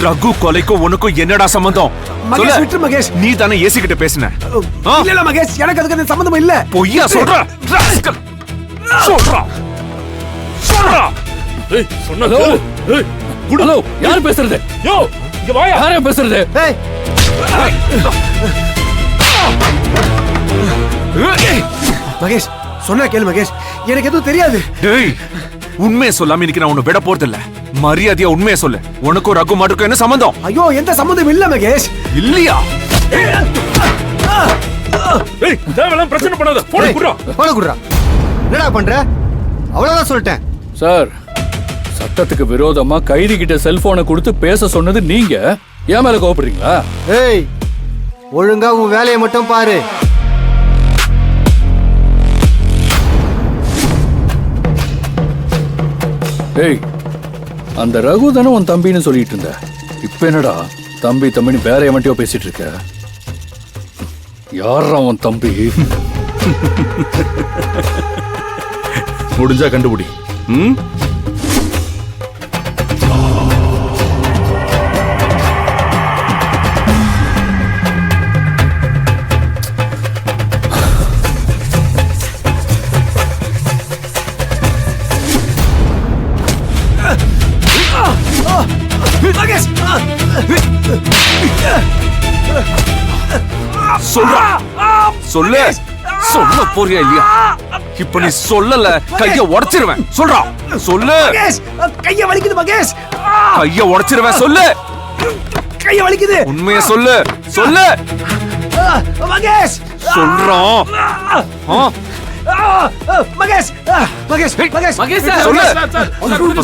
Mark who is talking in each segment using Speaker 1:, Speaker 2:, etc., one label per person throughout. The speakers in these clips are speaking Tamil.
Speaker 1: ரகு கொலைக்கும் உனக்கும் என்னடா சம்பந்தம்?
Speaker 2: மகேஷ்,
Speaker 1: நீ தானே ஏசி கிட்ட பேசின?
Speaker 2: இல்ல மகேஷ், எனக்கு அதுக்கு சம்பந்தம் இல்ல.
Speaker 1: பொய்யா சொல்ற?
Speaker 3: ஹலோ, யார் பேசுறது? யோ, இங்க வாயா. யாரா பேசுறது?
Speaker 2: மகேஷ், சொன்னா கேளு மகேஷ், எனக்கு எதுவும் தெரியாது.
Speaker 1: உண்மையை சொல்லாம இன்னைக்கு நான் உன்னை விட போறது இல்ல. மரியாதையா உண்மையை சொல்லு. உனக்கும் ரகு மாட்டுக்கும் என்ன சம்பந்தம்?
Speaker 2: ஐயோ, எந்த சம்பந்தம் இல்ல மகேஷ்.
Speaker 1: இல்லையா?
Speaker 3: தேவலாம் பிரச்சனை பண்ணாத. போன் குடுறா.
Speaker 2: என்னடா பண்ற? அவ்வளவுதான் சொல்லிட்டேன்.
Speaker 3: சார், சட்டத்துக்கு விரோதமா கைதி கிட்ட செல்போனை கொடுத்து பேச சொன்னது நீங்க. ஏன் மேல கோபப்படுறீங்களா?
Speaker 2: ஏய், ஒழுங்கா உன் வேலையை மட்டும் பாரு.
Speaker 3: ஏய், அந்த ரகு தானே உன் தம்பின்னு சொல்லிட்டு இருந்த. இப்ப என்னடா தம்பி தம்பின்னு வேற எவன்ட்டையோ பேசிட்டு இருக்க? யாரா உன் தம்பி?
Speaker 1: முடிஞ்சா கண்டுபிடி. சொல்லு, சொல்ல போறியா இல்லையா? இப்ப நீ சொல்லல, கைய உடைச்சிருவேன். சொல்றா, சொல்லு.
Speaker 2: கைய வலிக்குது மகேஷ்.
Speaker 1: கைய உடைச்சிருவேன். சொல்லு.
Speaker 2: கைய வலிக்குது.
Speaker 1: உண்மையை சொல்லு. சொல்லு
Speaker 2: மகேஷ்.
Speaker 1: சொல்றோம்.
Speaker 2: மகேஷ், மகேஷ், மகேஷ்,
Speaker 4: மகேஷ் சார்,
Speaker 1: சொல்லு.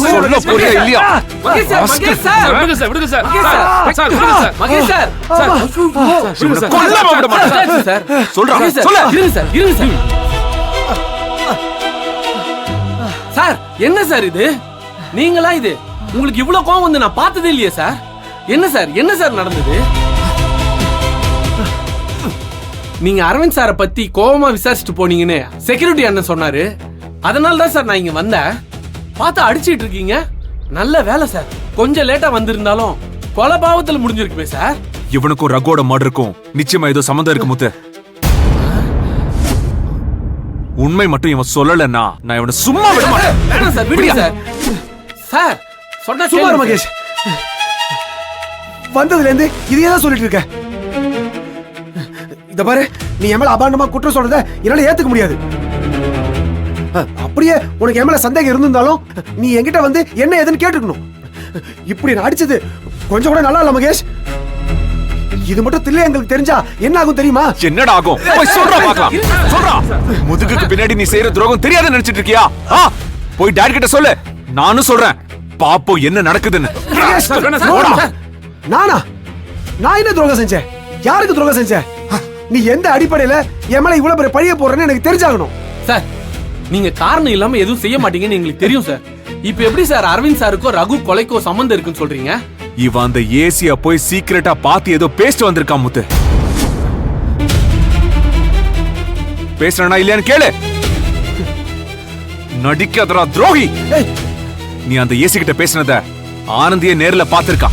Speaker 4: சொல்ல
Speaker 1: போறியா இல்லையா?
Speaker 4: மகேஷ் சார், மகேஷ் சார், விடுங்க சார், விடுங்க சார், சார், விடுங்க சார், மகேஷ் சார், சார்,
Speaker 1: கொல்லாம விட மாட்டேன்
Speaker 4: சார்.
Speaker 1: சொல்றா,
Speaker 4: சொல்லு. இருங்க சார், இருங்க சார். சார், என்ன சார் இது? நீங்களா இது? உங்களுக்கு இவ்வளவு கோவம் வந்து நான் பார்த்ததே இல்லையே சார். என்ன சார், என்ன சார் நடந்தது? நீங்க அரவிந்த் சாரை பத்தி கோவமா விசாரிச்சுட்டு போனீங்கன்னு செக்யூரிட்டி அண்ணன் சொன்னாரு. அதனால தான் சார் நான் இங்க வந்தேன். பார்த்தா அடிச்சிட்டு இருக்கீங்க. நல்ல வேலை சார், கொஞ்சம் லேட்டா வந்திருந்தாலும் கொலை பாவத்துல முடிஞ்சிருக்குமே சார்.
Speaker 1: இவனுக்கும் ரகோட மர்டருக்கும் நிச்சயமா ஏதோ சம்பந்தம் இருக்கு முத்து. உண்மை மட்டும் இவன் சொல்லலன்னா நான் இவனை சும்மா விட மாட்டேன்.
Speaker 4: வேணாம் சார், விடுங்க சார். சார், சொன்னா
Speaker 2: சும்மா
Speaker 4: கேளுங்க
Speaker 2: மகேஷ். வந்ததுல இருந்து இதையே தான் சொல்லிட்டு இருக்க. இத பாரு, நீ எமல அபாண்டமா குற்றம் சொல்றத என்னால ஏத்துக்க முடியாது. அப்படியே உனக்கு எமல சந்தேகம் இருந்திருந்தாலும் நீ என்கிட்ட வந்து என்ன ஏதுன்னு கேட்டுக்கணும். இப்படி நான் அடிச்சது கொஞ்சம் கூட நல்லா இல்ல மகேஷ். இது மட்டும் தில்லை எங்களுக்கு தெரிஞ்சா என்ன ஆகும் தெரியுமா?
Speaker 1: என்னடா ஆகும்? போய் சொல்றா பார்க்கலாம். சொல்றா. முதுகுக்கு பின்னாடி நீ செய்யற துரோகம் தெரியாத நினைச்சிட்டு இருக்கியா? போய் டாடி கிட்ட சொல்லு. நானும் சொல்றேன், பாப்போம் என்ன நடக்குதுன்னு.
Speaker 2: நானா? நான் என்ன துரோகம் செஞ்சேன்? யாருக்கு துரோகம் செஞ்சேன்? நீ எந்த அடிப்படையில என் மேல இவ்வளவு பெரிய பழிய போடுறேன்னு எனக்கு தெரிஞ்சாகணும்.
Speaker 4: சார், நீங்க காரணம் இல்லாம எதுவும் செய்ய மாட்டீங்கன்னு எங்களுக்கு தெரியும் சார். இப்ப எப்படி சார் அரவிந்த் சாருக்கோ ரகு கொலைக்கோ சம்பந்தம் இருக்குன்னு சொல்றீங்க?
Speaker 1: இவன் அந்த ஏசியா போய் சீக்கிரட்டா பாத்து ஏதோ பேசிட்டு வந்திருக்கான் முத்து. பேசுறனா இல்லையான்னு கேளு. நடிக்காதடா துரோகி. நீ அந்த ஏசி கிட்ட பேசினத ஆனந்தியே நேர்ல பாத்திருக்கா.